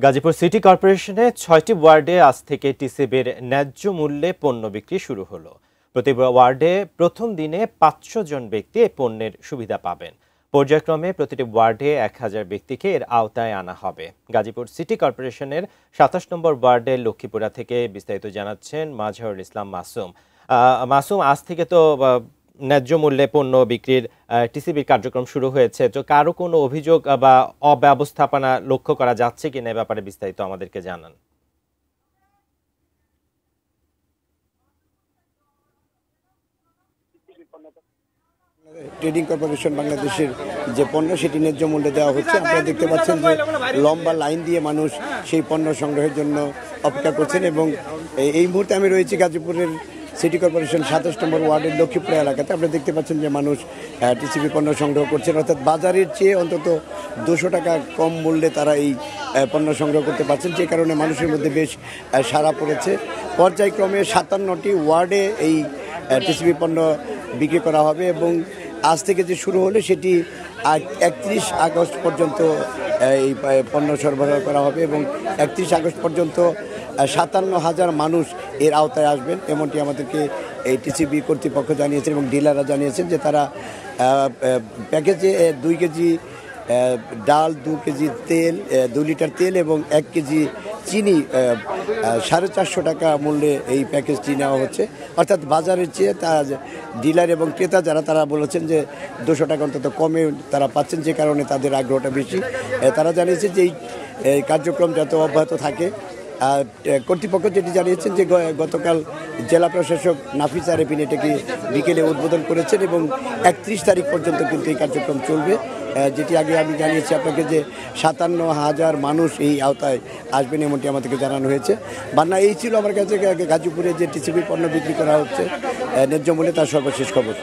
Gazipur city কর্পোরেশনে ৬টি ওয়ার্ডে আজ থেকে টিসিবির ন্যায্য মূল্যে পণ্য বিক্রি শুরু হলো। প্রতি ওয়ার্ডে প্রথম দিনে ৫০০ জন ব্যক্তি এই পণ্যের সুবিধা পাবেন। পর্যায়ক্রমে প্রতিটি ওয়ার্ডে ১,০০০ ব্যক্তিকে এর আওতায় আনা হবে। গাজীপুর সিটি কর্পোরেশনের ২৭ নম্বর ওয়ার্ডের লক্ষ্মীপুরা থেকে বিস্তারিত জানাচ্ছেন মাজহারুল ইসলাম মাসুম। মাসুম, আজ থেকে তো ন্যায্য মূল্যে পণ্য বিক্রির টিসিবির কার্যক্রম শুরু হয়েছে, তো কারো কোনো অভিযোগ বা অব্যবস্থাপনা লক্ষ্য করা যাচ্ছে কিনা এ ব্যাপারে বিস্তারিত আমাদেরকে জানান। ট্রেডিং কর্পোরেশন বাংলাদেশের যে পণ্য সেটি ন্যায্য মূল্যে দেওয়া হচ্ছে। আপনারা দেখতে পাচ্ছেন যে লম্বা লাইন দিয়ে মানুষ সেই পণ্য সংগ্রহের জন্য অপেক্ষা করছেন এবং এই মুহূর্তে আমি রয়েছি গাজীপুরের সিটি কর্পোরেশন ২৭ নম্বর ওয়ার্ডের লক্ষ্মীপুরা এলাকাতে। আপনারা দেখতে পাচ্ছেন যে মানুষ টিসিবি পণ্য সংগ্রহ করছেন, অর্থাৎ বাজারের চেয়ে অন্তত ২০০ টাকা কম মূল্যে তারা এই পণ্য সংগ্রহ করতে পারছেন, যে কারণে মানুষের মধ্যে বেশ সাড়া পড়েছে। পর্যায়ক্রমে ৫৭টি ওয়ার্ডে এই টিসিবি পণ্য বিক্রি করা হবে এবং আজ থেকে যে শুরু হলে সেটি ৩১ আগস্ট পর্যন্ত এই পণ্য সরবরাহ করা হবে এবং ৩১ আগস্ট পর্যন্ত ৫৭,০০০ মানুষ এর আওতায় আসবেন, এমনটি আমাদেরকে এই টিসিবি কর্তৃপক্ষ জানিয়েছেন এবং ডিলাররা জানিয়েছেন যে তারা প্যাকেজে ২ কেজি ডাল, ২ কেজি তেল, ২ লিটার তেল এবং ১ কেজি চিনি ৪৫০ টাকা মূল্যে এই প্যাকেজটি নেওয়া হচ্ছে। অর্থাৎ বাজারের চেয়ে তার ডিলার এবং ক্রেতা যারা তারা বলেছেন যে ২০০ টাকা অন্তত কমে তারা পাচ্ছেন, যে কারণে তাদের আগ্রহটা বেশি। তারা জানিয়েছে যে এই কার্যক্রম যাতে অব্যাহত থাকে। কর্তৃপক্ষ যেটি জানিয়েছেন যে গতকাল জেলা প্রশাসক নাফিস আরেফিন এটাকে বিকেলে উদ্বোধন করেছেন এবং ৩১ তারিখ পর্যন্ত কিন্তু এই কার্যক্রম চলবে। যেটি আগে আমি জানিয়েছি আপনাকে যে ৫৭,০০০ মানুষ এই আওতায় আসবেন, এমনটি আমাদেরকে জানানো হয়েছে। বান্না, এই ছিল আমার কাছে গাজীপুরে যে টিসিবি পণ্য বিক্রি করা হচ্ছে ন্যায্য মূল্যে, তার সর্বশেষ খবর।